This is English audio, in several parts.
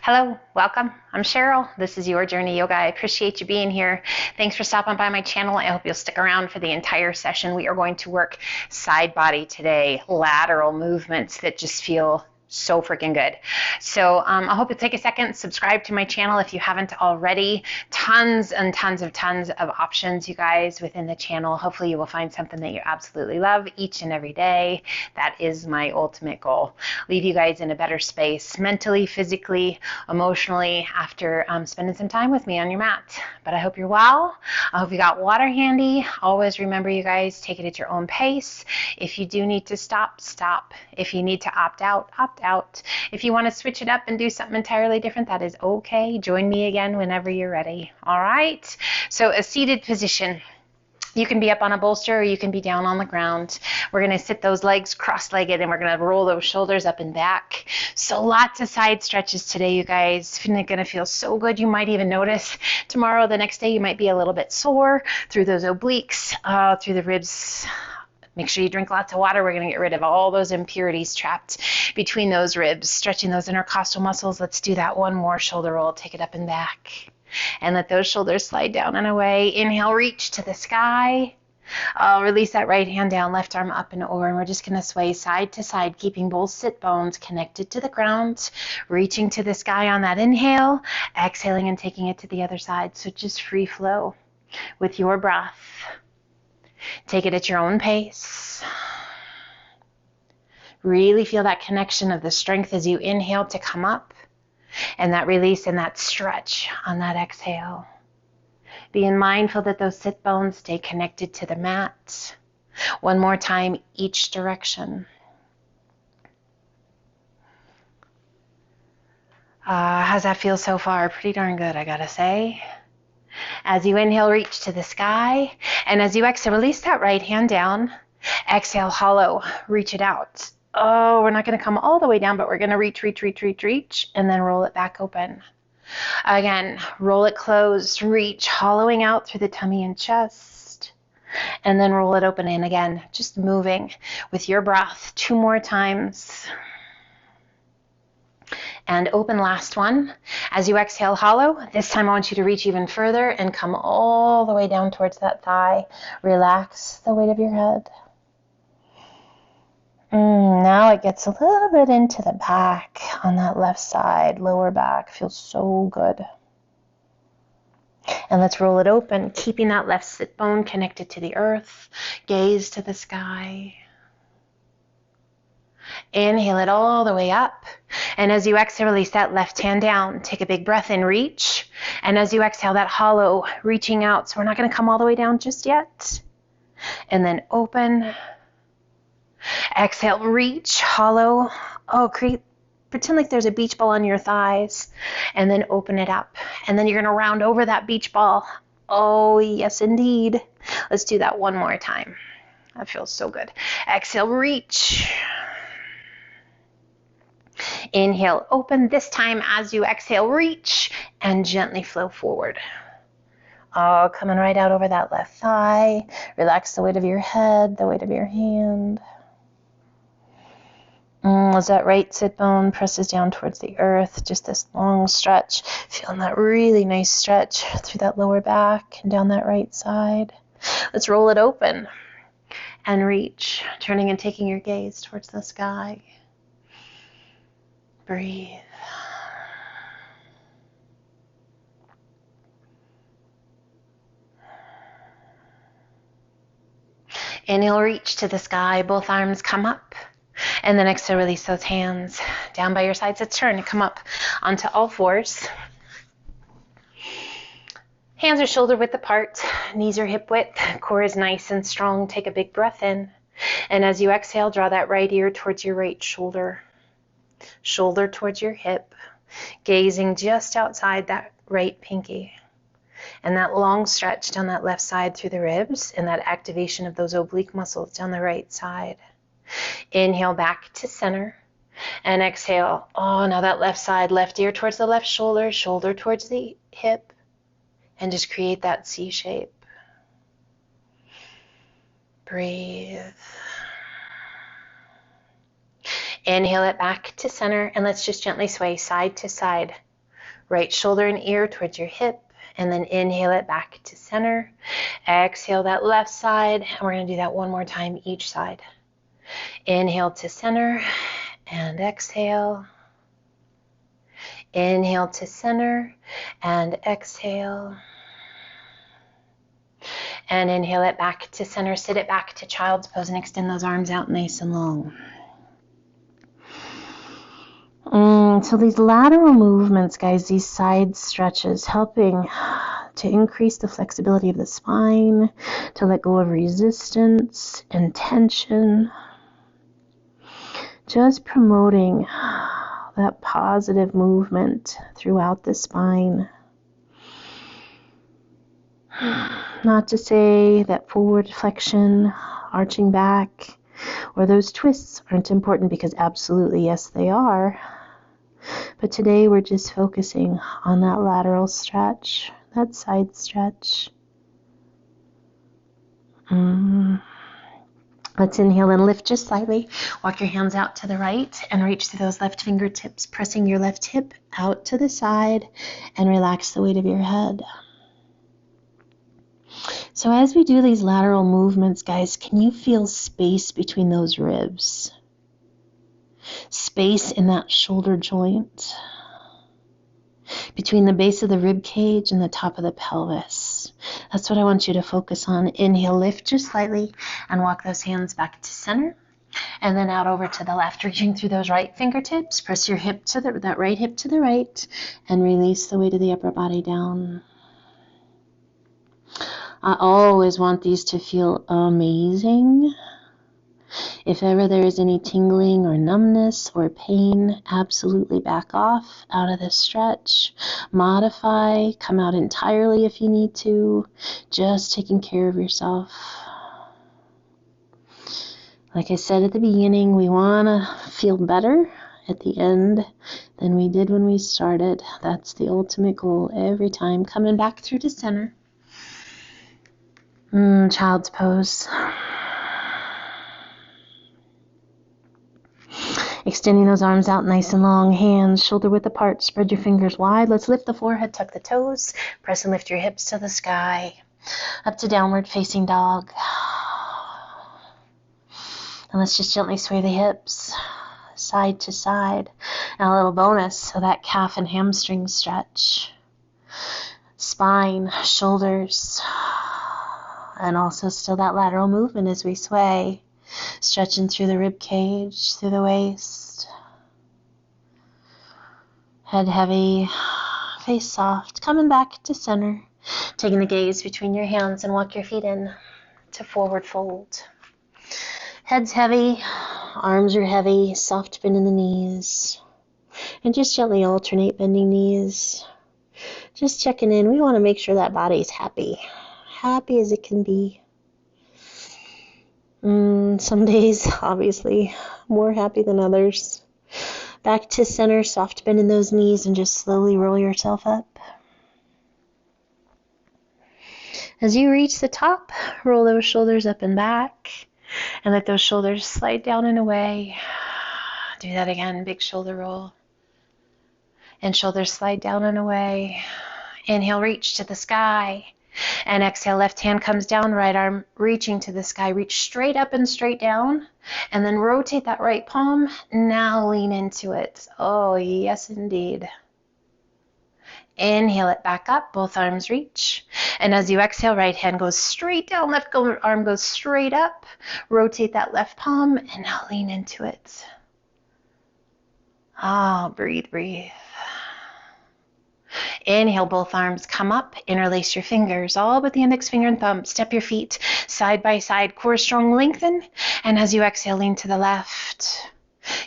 Hello, welcome. I'm Cheryl. This is Your Journey Yoga. I appreciate you being here. Thanks for stopping by my channel. I hope you'll stick around for the entire session. We are going to work side body today, lateral movements that just feel so freaking good. So I hope you'll take a second, subscribe to my channel if you haven't already. Tons and tons of options, you guys, within the channel. Hopefully you will find something that you absolutely love each and every day. That is my ultimate goal. Leave you guys in a better space mentally, physically, emotionally after spending some time with me on your mat. But I hope you're well. I hope you got water handy. Always remember, you guys, take it at your own pace. If you do need to stop, stop. If you need to opt out, opt out. If you want to switch it up and do something entirely different, that is okay. Join me again whenever you're ready. All right. So a seated position. You can be up on a bolster or you can be down on the ground. We're going to sit those legs cross-legged and we're going to roll those shoulders up and back. So lots of side stretches today, you guys. It's going to feel so good. You might even notice tomorrow, the next day, you might be a little bit sore through those obliques, through the ribs. Make sure you drink lots of water. We're going to get rid of all those impurities trapped between those ribs, stretching those intercostal muscles. Let's do that one more shoulder roll. Take it up and back. And let those shoulders slide down and away. Inhale, reach to the sky. Release that right hand down, left arm up and over. And we're just going to sway side to side, keeping both sit bones connected to the ground, reaching to the sky on that inhale, exhaling and taking it to the other side. So just free flow with your breath. Take it at your own pace. Really feel that connection of the strength as you inhale to come up, and that release and that stretch on that exhale. Being mindful that those sit bones stay connected to the mat. One more time, each direction. How's that feel so far? Pretty darn good, I gotta say. As you inhale, reach to the sky. And as you exhale, release that right hand down. Exhale, hollow, reach it out. We're not going to come all the way down, but we're going to reach, and then roll it back open. Again, roll it closed, reach, hollowing out through the tummy and chest. And then roll it open. And again, just moving with your breath 2 more times. And open, last one. As you exhale, hollow. This time I want you to reach even further and come all the way down towards that thigh. Relax the weight of your head. Now it gets a little bit into the back on that left side, lower back. Feels so good. And let's roll it open, keeping that left sit bone connected to the earth. Gaze to the sky. Inhale it all the way up. And as you exhale, release that left hand down. Take a big breath in, reach. And as you exhale, that hollow, reaching out. So we're not going to come all the way down just yet. And then open. Exhale, reach, hollow. Pretend like there's a beach ball on your thighs. And then open it up. And then you're going to round over that beach ball. Oh, yes, indeed. Let's do that one more time. That feels so good. Exhale, reach. Inhale, open. This time as you exhale, reach and gently flow forward. Coming right out over that left thigh. Relax the weight of your head, the weight of your hand. As that right sit bone presses down towards the earth, just this long stretch. Feeling that really nice stretch through that lower back and down that right side. Let's roll it open and reach, turning and taking your gaze towards the sky. Breathe. Inhale, reach to the sky. Both arms come up. And then exhale, release those hands down by your sides. Let's turn and come up onto all fours. Hands are shoulder width apart. Knees are hip width. Core is nice and strong. Take a big breath in. And as you exhale, draw that right ear towards your right shoulder. Shoulder towards your hip, gazing just outside that right pinky. And that long stretch down that left side through the ribs and that activation of those oblique muscles down the right side. Inhale back to center and exhale. Now that left side, left ear towards the left shoulder, shoulder towards the hip, and just create that C shape. Breathe. Inhale it back to center, and let's just gently sway side to side Right shoulder and ear towards your hip, and then inhale it back to center. Exhale that left side, and we're going to do that one more time each side. Inhale to center, and exhale. Inhale to center, and exhale. And inhale it back to center. Sit it back to child's pose and extend those arms out nice and long. So these lateral movements, guys, these side stretches, helping to increase the flexibility of the spine, to let go of resistance and tension. Just promoting that positive movement throughout the spine. Not to say that forward flexion, arching back, or those twists aren't important, because absolutely, yes, they are. But today we're just focusing on that lateral stretch, that side stretch. Let's inhale and lift just slightly. Walk your hands out to the right and reach through those left fingertips, pressing your left hip out to the side, and relax the weight of your head. So as we do these lateral movements, guys, can you feel space between those ribs? Space in that shoulder joint, between the base of the rib cage and the top of the pelvis. That's what I want you to focus on. Inhale, lift just slightly, and walk those hands back to center. And then out over to the left, reaching through those right fingertips. Press your hip to that right hip to the right, and release the weight of the upper body down. I always want these to feel amazing. If ever there is any tingling or numbness or pain, absolutely back off out of this stretch. Modify, come out entirely if you need to. Just taking care of yourself. Like I said at the beginning, we want to feel better at the end than we did when we started. That's the ultimate goal every time. Coming back through to center. Child's pose. Extending those arms out nice and long, hands shoulder width apart, spread your fingers wide. Let's lift the forehead, tuck the toes, press and lift your hips to the sky, up to downward facing dog. And let's just gently sway the hips side to side. And a little bonus, so that calf and hamstring stretch, spine, shoulders, and also still that lateral movement as we sway. Stretching through the rib cage, through the waist. Head heavy, face soft. Coming back to center. Taking the gaze between your hands and walk your feet in to forward fold. Head's heavy, arms are heavy, soft bend in the knees. And just gently alternate bending knees. Just checking in. We want to make sure that body's happy. Happy as it can be. Some days, obviously, more happy than others. Back to center, soft bend in those knees, and just slowly roll yourself up. As you reach the top, roll those shoulders up and back, and let those shoulders slide down and away. Do that again, big shoulder roll. And shoulders slide down and away. Inhale, reach to the sky. And exhale, left hand comes down, right arm reaching to the sky. Reach straight up and straight down. And then rotate that right palm. Now lean into it. Oh, yes, indeed. Inhale it back up. Both arms reach. And as you exhale, right hand goes straight down. Left arm goes straight up. Rotate that left palm. And now lean into it. Breathe, breathe. Inhale, both arms come up, interlace your fingers, all but the index finger and thumb. Step your feet side by side, core strong, lengthen. And as you exhale, lean to the left.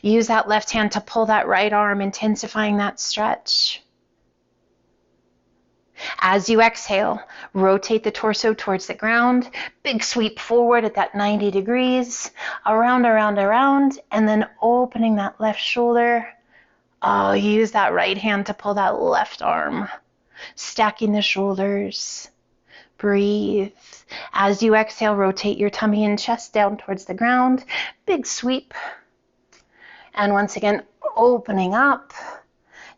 Use that left hand to pull that right arm, intensifying that stretch. As you exhale, rotate the torso towards the ground. Big sweep forward at that 90 degrees. Around, around, around. And then opening that left shoulder. Use that right hand to pull that left arm. Stacking the shoulders. Breathe. As you exhale, rotate your tummy and chest down towards the ground. Big sweep. And once again, opening up.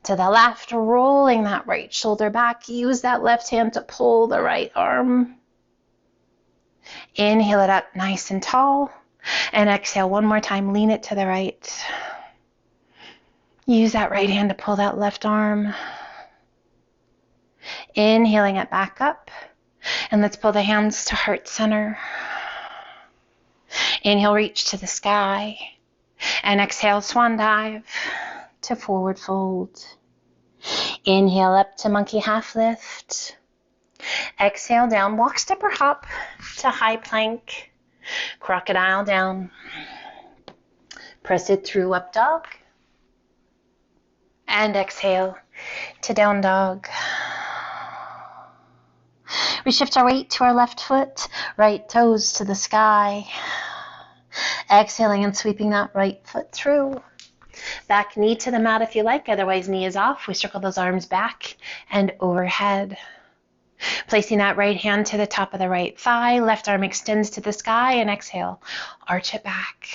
to the left, rolling that right shoulder back. Use that left hand to pull the right arm. Inhale it up nice and tall. And exhale one more time, lean it to the right. Use that right hand to pull that left arm. Inhaling it back up. And let's pull the hands to heart center. Inhale, reach to the sky. And exhale, swan dive to forward fold. Inhale up to monkey half lift. Exhale down, walk, step, or hop to high plank. Crocodile down. Press it through, up dog. And exhale to down dog. We shift our weight to our left foot, right toes to the sky. Exhaling and sweeping that right foot through. Back knee to the mat if you like, otherwise knee is off. We circle those arms back and overhead. Placing that right hand to the top of the right thigh, left arm extends to the sky, and exhale, arch it back.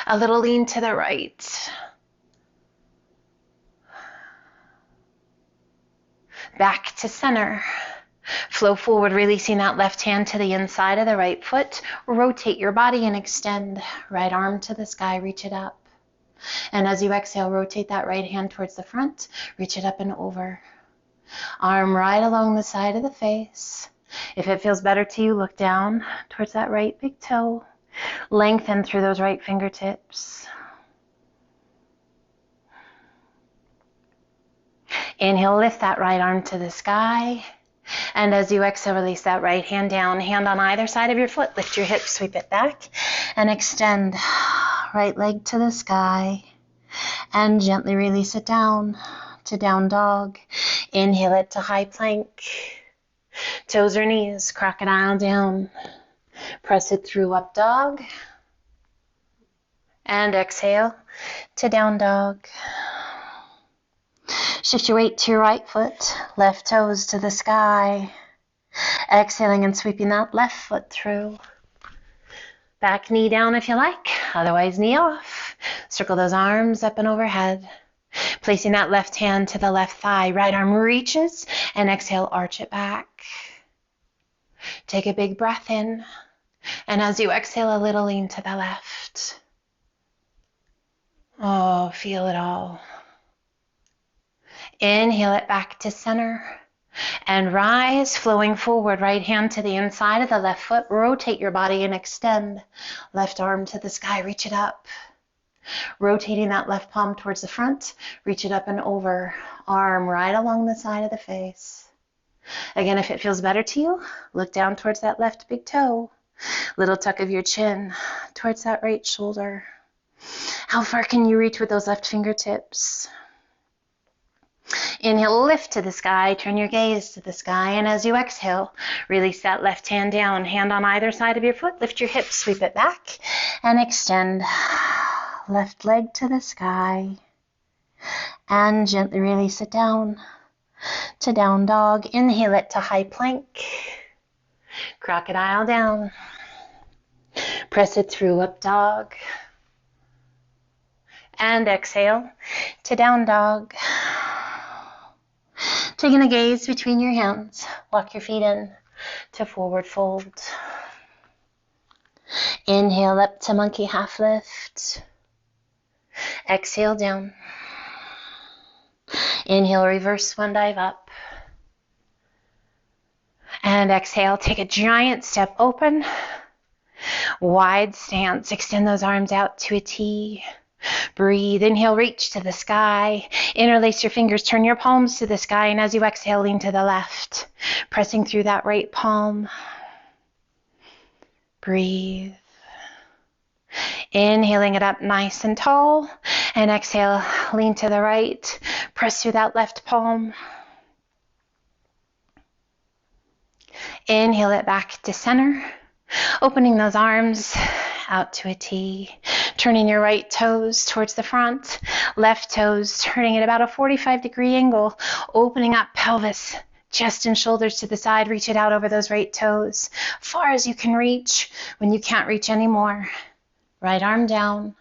A little lean to the right. Back to center. Flow forward, releasing that left hand to the inside of the right foot. Rotate your body and extend. Right arm to the sky, reach it up. And as you exhale, rotate that right hand towards the front. Reach it up and over. Arm right along the side of the face. If it feels better to you, look down towards that right big toe. Lengthen through those right fingertips. Inhale, lift that right arm to the sky. And as you exhale, release that right hand down. Hand on either side of your foot. Lift your hips, sweep it back. And extend. Right leg to the sky. And gently release it down to down dog. Inhale it to high plank. Toes or knees, crocodile down. Press it through, up dog. And exhale to down dog. Shift your weight to your right foot, left toes to the sky. Exhaling and sweeping that left foot through. Back knee down if you like, otherwise knee off. Circle those arms up and overhead. Placing that left hand to the left thigh, right arm reaches, and exhale, arch it back. Take a big breath in, and as you exhale, a little lean to the left. Oh, feel it all. Inhale it back to center, and rise, flowing forward, right hand to the inside of the left foot. Rotate your body and extend. Left arm to the sky, reach it up. Rotating that left palm towards the front, reach it up and over. Arm right along the side of the face. Again, if it feels better to you, look down towards that left big toe. Little tuck of your chin towards that right shoulder. How far can you reach with those left fingertips? Inhale, lift to the sky, turn your gaze to the sky, and as you exhale, release that left hand down, hand on either side of your foot, lift your hips, sweep it back, and extend. Left leg to the sky, and gently release it down to down dog. Inhale it to high plank, crocodile down. Press it through, up dog, and exhale to down dog. Taking a gaze between your hands, walk your feet in to forward fold. Inhale up to monkey half lift. Exhale down. Inhale, reverse swan dive up. And exhale, take a giant step open. Wide stance, extend those arms out to a T. Breathe, inhale, reach to the sky. Interlace your fingers, turn your palms to the sky, and as you exhale, lean to the left. Pressing through that right palm. Breathe. Inhaling it up nice and tall, and exhale, lean to the right. Press through that left palm. Inhale it back to center. Opening those arms out to a T. Turning your right toes towards the front. Left toes turning at about a 45-degree angle. Opening up pelvis, chest and shoulders to the side. Reach it out over those right toes. Far as you can reach. When you can't reach anymore, right arm down.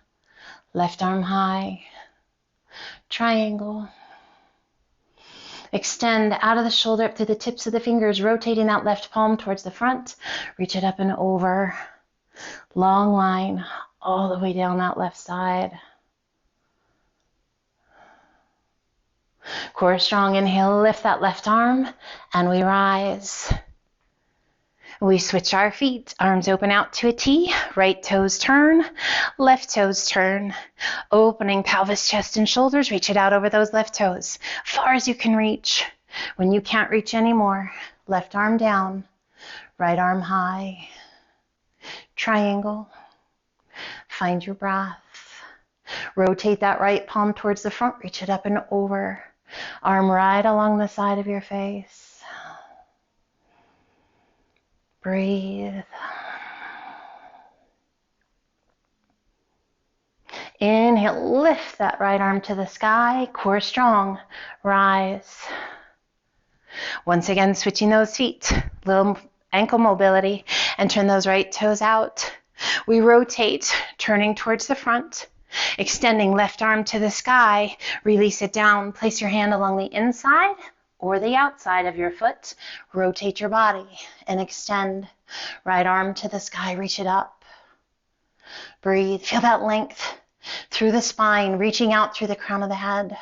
Left arm high. Triangle. Extend out of the shoulder up through the tips of the fingers, rotating that left palm towards the front. Reach it up and over. Long line all the way down that left side. Core strong. Inhale, lift that left arm, and we rise. We switch our feet, arms open out to a T, right toes turn, left toes turn. Opening pelvis, chest, and shoulders, reach it out over those left toes, far as you can reach. When you can't reach anymore, left arm down, right arm high. Triangle. Find your breath. Rotate that right palm towards the front, reach it up and over. Arm right along the side of your face. Breathe. Inhale, lift that right arm to the sky, core strong, rise. Once again, switching those feet, little ankle mobility, and turn those right toes out. We rotate, turning towards the front, extending left arm to the sky, release it down, place your hand along the inside or the outside of your foot, rotate your body and extend. Right arm to the sky, reach it up. Breathe, feel that length through the spine, reaching out through the crown of the head.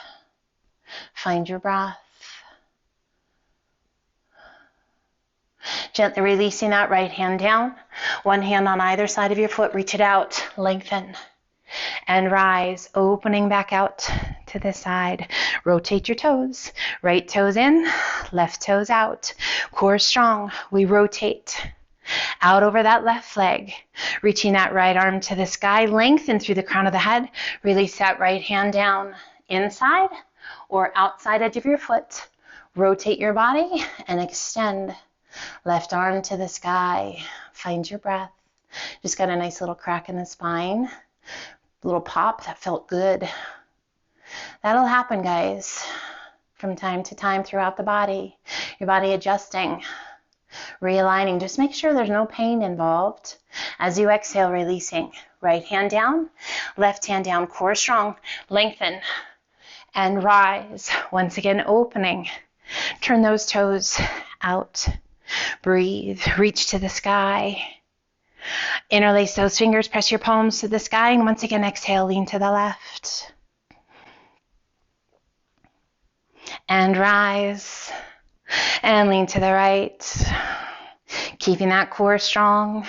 Find your breath. Gently releasing that right hand down, one hand on either side of your foot, reach it out, lengthen. And rise, opening back out to the side. Rotate your toes. Right toes in, left toes out. Core strong. We rotate out over that left leg. Reaching that right arm to the sky. Lengthen through the crown of the head. Release that right hand down. Inside or outside edge of your foot. Rotate your body and extend. Left arm to the sky. Find your breath. Just got a nice little crack in the spine. Little pop, that felt good. That'll happen, guys, from time to time throughout the body. Your body adjusting, realigning. Just make sure there's no pain involved. As you exhale, releasing. Right hand down, left hand down, core strong. Lengthen and rise. Once again, opening. Turn those toes out. Breathe, reach to the sky. Interlace those fingers, press your palms to the sky, and once again exhale, lean to the left. And rise. And lean to the right. Keeping that core strong.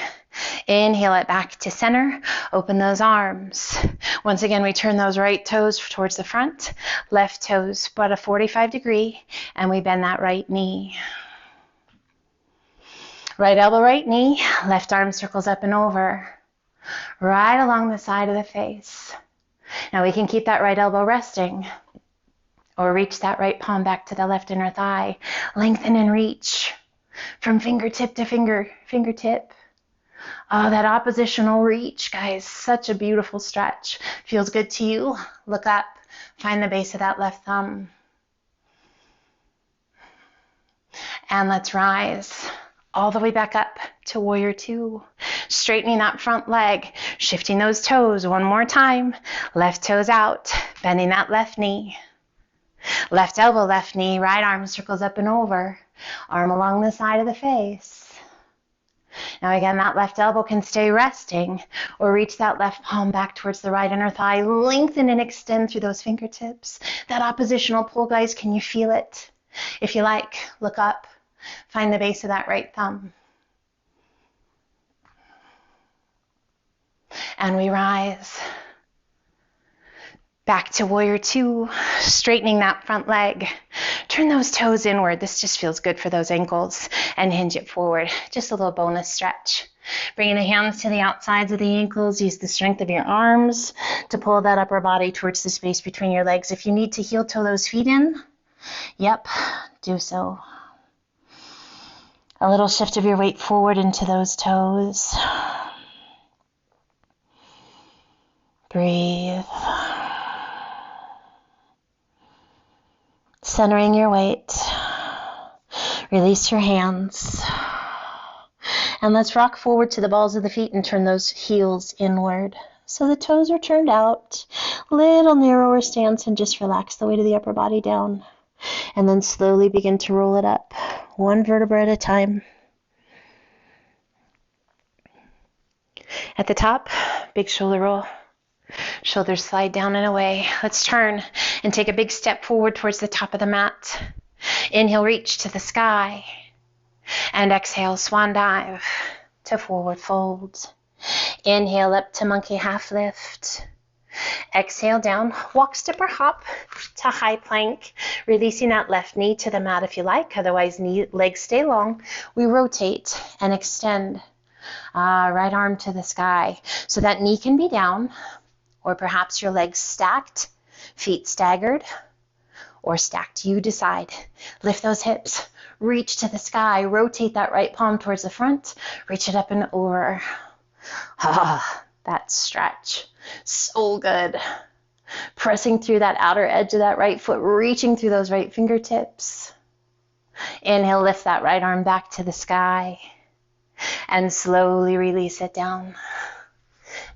Inhale it back to center. Open those arms. Once again, we turn those right toes towards the front. Left toes about a 45 degree, and we bend that right knee. Right elbow, right knee, left arm circles up and over, right along the side of the face. Now we can keep that right elbow resting or reach that right palm back to the left inner thigh. Lengthen and reach from fingertip to fingertip. Oh, that oppositional reach, guys, such a beautiful stretch. Feels good to you? Look up, find the base of that left thumb. And let's rise. All the way back up to warrior two. Straightening that front leg, shifting those toes one more time. Left toes out, bending that left knee. Left elbow, left knee, right arm circles up and over. Arm along the side of the face. Now again, that left elbow can stay resting or reach that left palm back towards the right inner thigh. Lengthen and extend through those fingertips. That oppositional pull, guys, can you feel it? If you like, look up. Find the base of that right thumb. And we rise. Back to warrior two, straightening that front leg. Turn those toes inward. This just feels good for those ankles. And hinge it forward. Just a little bonus stretch. Bringing the hands to the outsides of the ankles. Use the strength of your arms to pull that upper body towards the space between your legs. If you need to heel toe those feet in, yep, do so. A little shift of your weight forward into those toes. Breathe. Centering your weight. Release your hands. And let's rock forward to the balls of the feet and turn those heels inward. So the toes are turned out. Little narrower stance and just relax the weight of the upper body down. And then slowly begin to roll it up, one vertebra at a time. At the top, big shoulder roll. Shoulders slide down and away. Let's turn and take a big step forward towards the top of the mat. Inhale, reach to the sky. And exhale, swan dive to forward fold. Inhale up to monkey half lift. Exhale down, walk, step, or hop to high plank, releasing that left knee to the mat if you like, otherwise legs stay long. We rotate and extend. Right arm to the sky. So that knee can be down, or perhaps your legs stacked, feet staggered, or stacked. You decide. Lift those hips, reach to the sky, rotate that right palm towards the front, reach it up and over. That stretch. So good. Pressing through that outer edge of that right foot, reaching through those right fingertips. Inhale, lift that right arm back to the sky. And slowly release it down.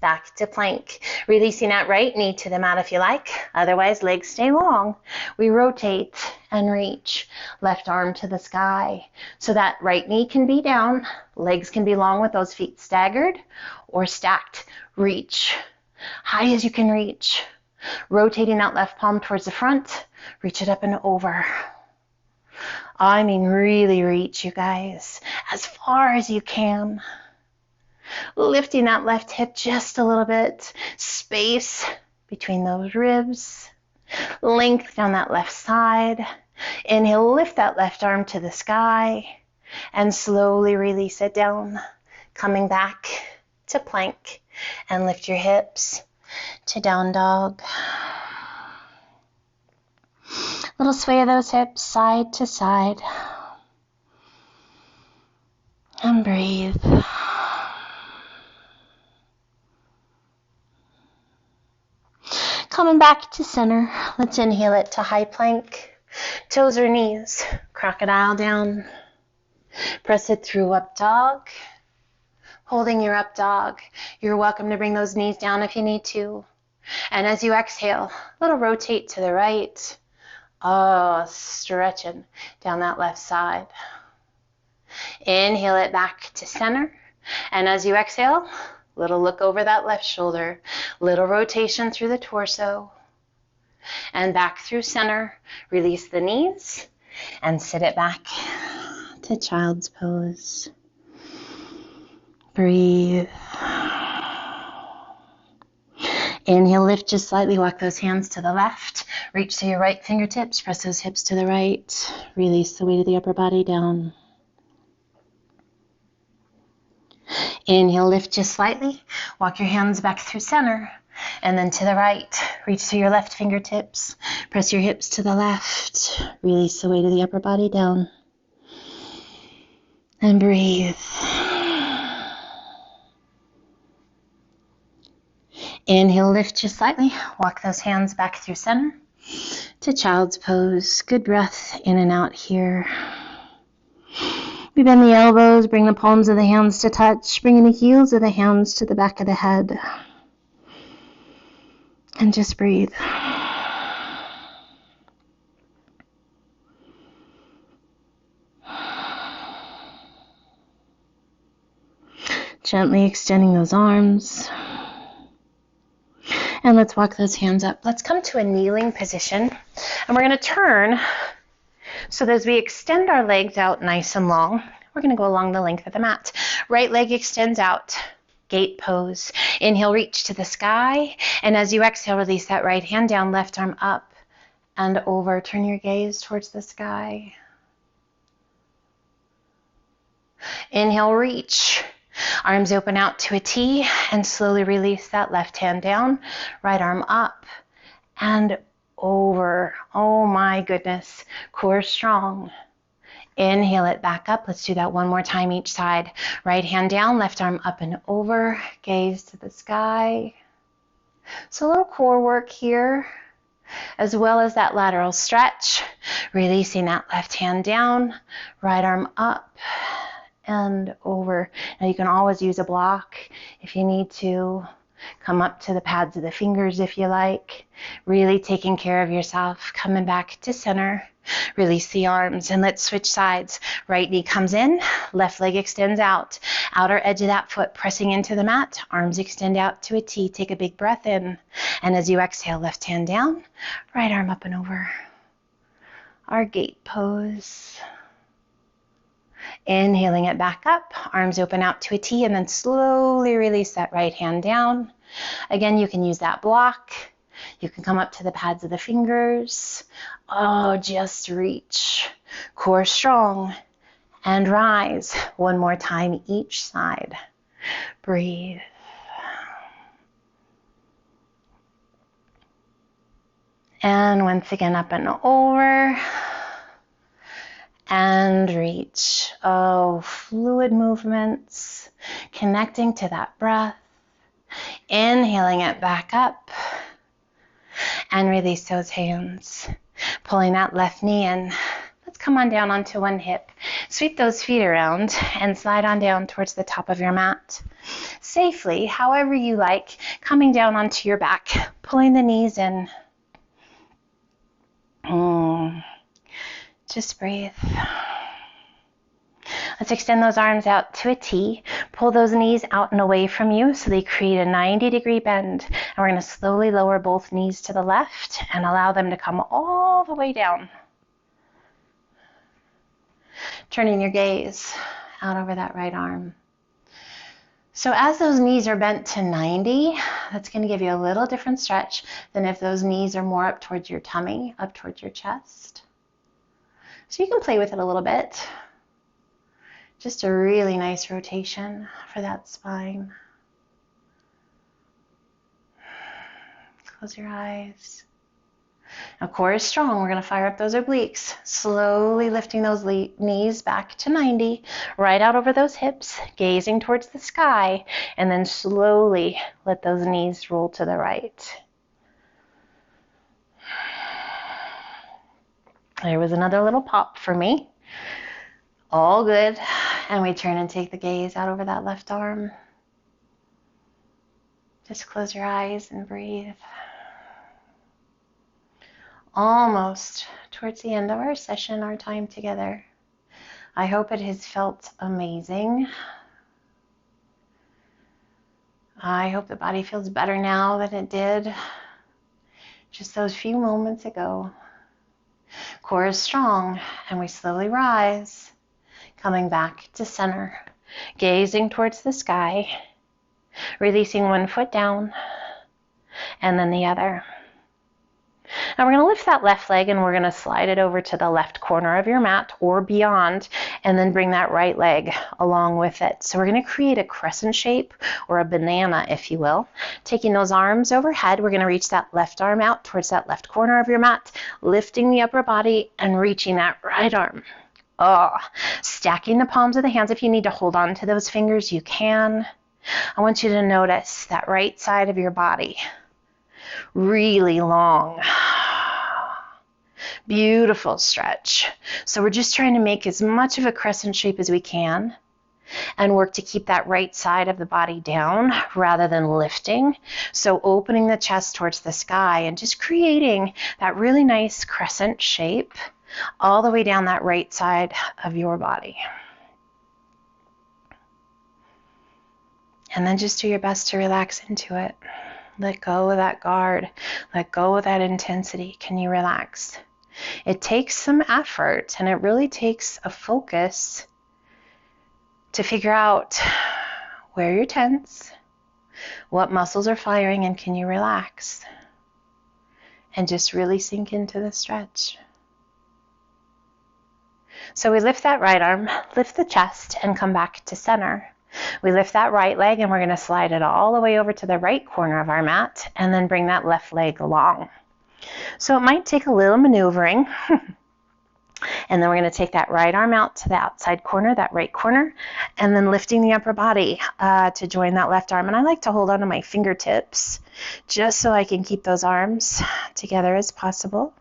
Back to plank. Releasing that right knee to the mat if you like. Otherwise, legs stay long. We rotate and reach. Left arm to the sky. So that right knee can be down. Legs can be long with those feet staggered or stacked. Reach. High as you can reach. Rotating that left palm towards the front. Reach it up and over. I mean, really reach, you guys, as far as you can. Lifting that left hip just a little bit. Space between those ribs. Length down that left side. Inhale, lift that left arm to the sky. And slowly release it down. Coming back to plank. And lift your hips to down dog. Little sway of those hips side to side. And breathe. Coming back to center. Let's inhale it to high plank. Toes or knees. Crocodile down. Press it through up dog. Holding your up dog. You're welcome to bring those knees down if you need to. And as you exhale, a little rotate to the right. Stretching down that left side. Inhale it back to center. And as you exhale, little look over that left shoulder. Little rotation through the torso. And back through center. Release the knees and sit it back to child's pose. Breathe. Inhale, lift just slightly. Walk those hands to the left. Reach to your right fingertips. Press those hips to the right. Release the weight of the upper body down. Inhale, lift just slightly. Walk your hands back through center. And then to the right. Reach to your left fingertips. Press your hips to the left. Release the weight of the upper body down. And breathe. Inhale, lift just slightly. Walk those hands back through center to child's pose. Good breath in and out here. We bend the elbows, bring the palms of the hands to touch, bringing the heels of the hands to the back of the head. And just breathe. Gently extending those arms. And let's walk those hands up. Let's come to a kneeling position. And we're going to turn so that as we extend our legs out nice and long, we're going to go along the length of the mat. Right leg extends out. Gate pose. Inhale, reach to the sky. And as you exhale, release that right hand down, left arm up and over. Turn your gaze towards the sky. Inhale, reach. Arms open out to a T and slowly release that left hand down, right arm up and over. Oh my goodness, core strong. Inhale it back up. Let's do that one more time each side. Right hand down, left arm up and over, gaze to the sky. So a little core work here, as well as that lateral stretch, releasing that left hand down, right arm up and over. Now you can always use a block if you need to. Come up to the pads of the fingers if you like. Really taking care of yourself. Coming back to center. Release the arms and let's switch sides. Right knee comes in, left leg extends out. Outer edge of that foot pressing into the mat. Arms extend out to a T. Take a big breath in. And as you exhale, left hand down, right arm up and over. Our gate pose. Inhaling it back up, arms open out to a T, and then slowly release that right hand down. Again, you can use that block. You can come up to the pads of the fingers. Oh, just reach. Core strong. And rise. One more time each side. Breathe. And once again, up and over. And reach. Oh, fluid movements, connecting to that breath. Inhaling it back up. And release those hands. Pulling that left knee in. Let's come on down onto one hip. Sweep those feet around and slide on down towards the top of your mat. Safely, however you like, coming down onto your back, pulling the knees in. Just breathe. Let's extend those arms out to a T. Pull those knees out and away from you so they create a 90-degree bend. And we're going to slowly lower both knees to the left and allow them to come all the way down. Turning your gaze out over that right arm. So as those knees are bent to 90, that's going to give you a little different stretch than if those knees are more up towards your tummy, up towards your chest. So you can play with it a little bit. Just a really nice rotation for that spine. Close your eyes. Now, core is strong. We're going to fire up those obliques. Slowly lifting those knees back to 90, right out over those hips, gazing towards the sky, and then slowly let those knees roll to the right. There was another little pop for me. All good. And we turn and take the gaze out over that left arm. Just close your eyes and breathe. Almost towards the end of our session, our time together. I hope it has felt amazing. I hope the body feels better now than it did just those few moments ago. Core is strong, and we slowly rise, coming back to center, gazing towards the sky, releasing one foot down, and then the other. Now we're going to lift that left leg and we're going to slide it over to the left corner of your mat or beyond, and then bring that right leg along with it. So we're going to create a crescent shape, or a banana, if you will. Taking those arms overhead, we're going to reach that left arm out towards that left corner of your mat, lifting the upper body and reaching that right arm. Stacking the palms of the hands. If you need to hold on to those fingers, you can. I want you to notice that right side of your body. Really long. Beautiful stretch. So we're just trying to make as much of a crescent shape as we can and work to keep that right side of the body down rather than lifting. So opening the chest towards the sky and just creating that really nice crescent shape all the way down that right side of your body. And then just do your best to relax into it. Let go of that guard. Let go of that intensity. Can you relax? It takes some effort, and it really takes a focus to figure out where you're tense, what muscles are firing, and can you relax? And just really sink into the stretch. So we lift that right arm, lift the chest, and come back to center. We lift that right leg and we're going to slide it all the way over to the right corner of our mat and then bring that left leg along. So it might take a little maneuvering. And then we're going to take that right arm out to the outside corner, that right corner, and then lifting the upper body to join that left arm. And I like to hold on to my fingertips just so I can keep those arms together as possible.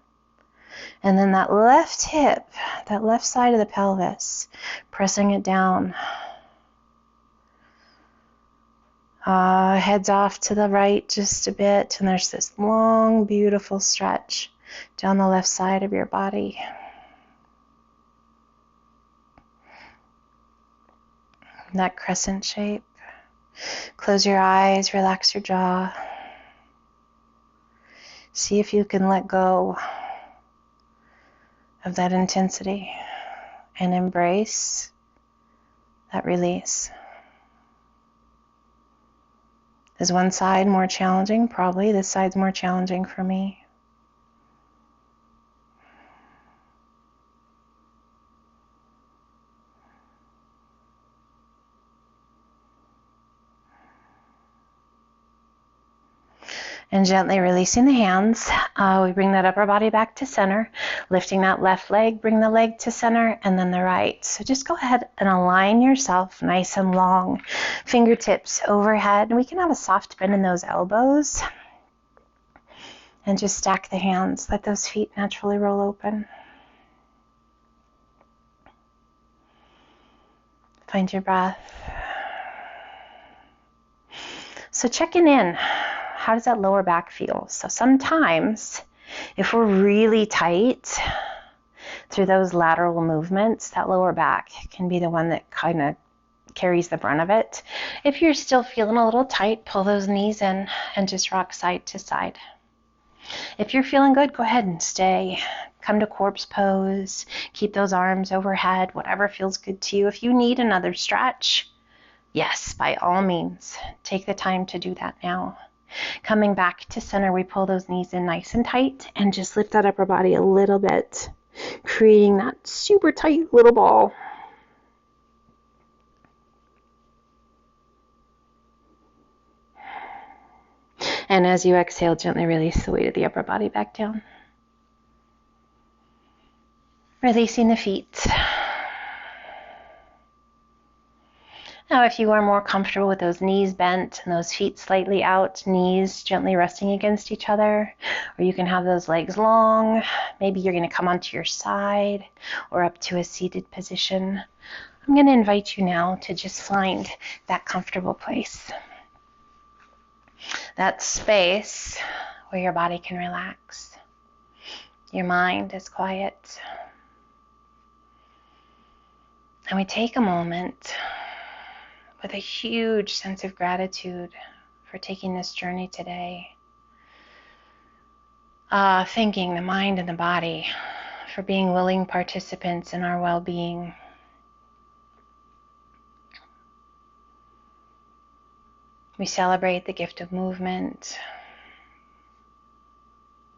And then that left hip, that left side of the pelvis, pressing it down. Heads off to the right just a bit, and there's this long, beautiful stretch down the left side of your body. that crescent shape. Close your eyes, relax your jaw. See if you can let go of that intensity and embrace that release. Is one side more challenging? Probably. This side's more challenging for me. And gently releasing the hands, we bring that upper body back to center, lifting that left leg, bring the leg to center, and then the right. So just go ahead and align yourself nice and long. Fingertips overhead, and we can have a soft bend in those elbows. And just stack the hands, let those feet naturally roll open. Find your breath. So checking in. How does that lower back feel? So sometimes, if we're really tight through those lateral movements, that lower back can be the one that kind of carries the brunt of it. If you're still feeling a little tight, pull those knees in and just rock side to side. If you're feeling good, go ahead and stay. Come to corpse pose. Keep those arms overhead, whatever feels good to you. If you need another stretch, yes, by all means, take the time to do that now. Coming back to center, we pull those knees in nice and tight and just lift that upper body a little bit, creating that super tight little ball. And as you exhale, gently release the weight of the upper body back down. Releasing the feet. Now, if you are more comfortable with those knees bent and those feet slightly out, knees gently resting against each other, or you can have those legs long, maybe you're going to come onto your side or up to a seated position. I'm going to invite you now to just find that comfortable place, that space where your body can relax, your mind is quiet, and we take a moment with a huge sense of gratitude for taking this journey today. Thanking the mind and the body for being willing participants in our well-being. We celebrate the gift of movement.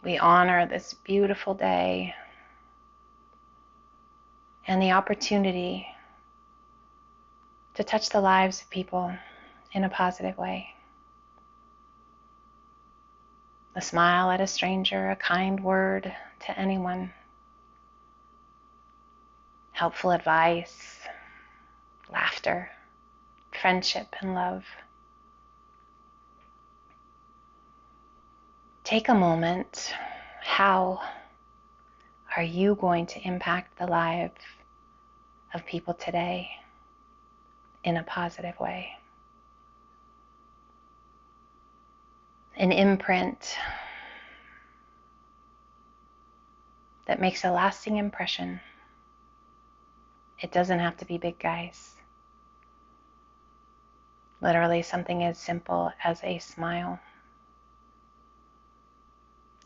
We honor this beautiful day and the opportunity to touch the lives of people in a positive way. A smile at a stranger, a kind word to anyone, helpful advice, laughter, friendship, and love. Take a moment. How are you going to impact the lives of people today in a positive way? An imprint that makes a lasting impression. It doesn't have to be big, guys. Literally something as simple as a smile,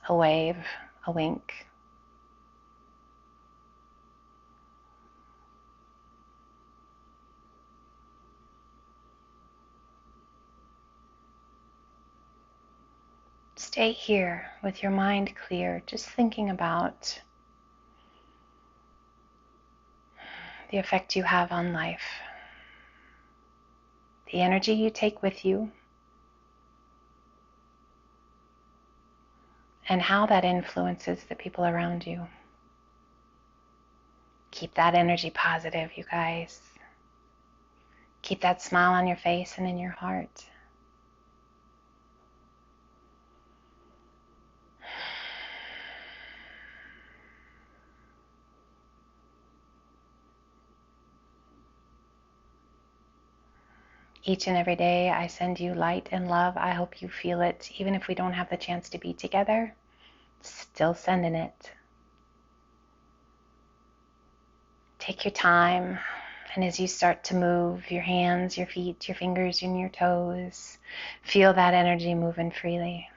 a wave, a wink. Stay here with your mind clear, just thinking about the effect you have on life, the energy you take with you, and how that influences the people around you. Keep that energy positive, you guys. Keep that smile on your face and in your heart. Each and every day I send you light and love. I hope you feel it. Even if we don't have the chance to be together, still sending it. Take your time. And as you start to move your hands, your feet, your fingers, and your toes, feel that energy moving freely.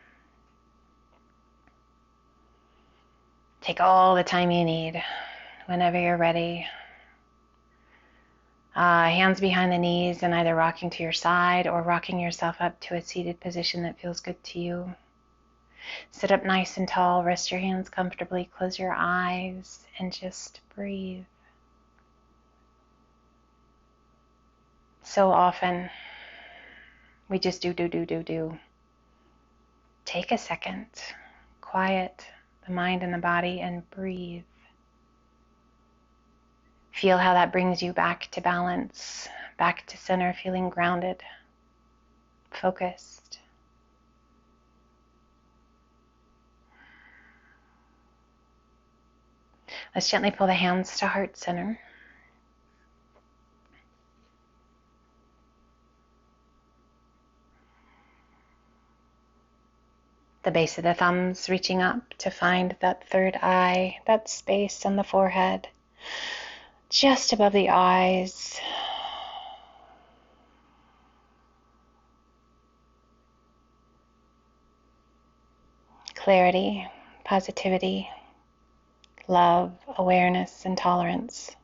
Take all the time you need whenever you're ready. Hands behind the knees and either rocking to your side or rocking yourself up to a seated position that feels good to you. Sit up nice and tall, rest your hands comfortably, close your eyes, and just breathe. So often, we just do. Take a second, quiet the mind and the body, and breathe. Feel how that brings you back to balance, back to center, feeling grounded, focused. Let's gently pull the hands to heart center. The base of the thumbs reaching up to find that third eye, that space on the forehead, just above the eyes. Clarity, positivity, love, awareness, and tolerance.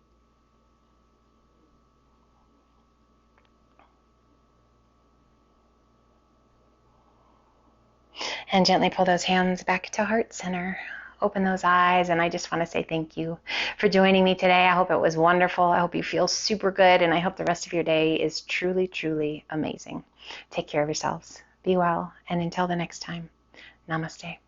And gently pull those hands back to heart center. Open those eyes, and I just want to say thank you for joining me today. I hope it was wonderful. I hope you feel super good, and I hope the rest of your day is truly, truly amazing. Take care of yourselves. Be well, and until the next time, namaste.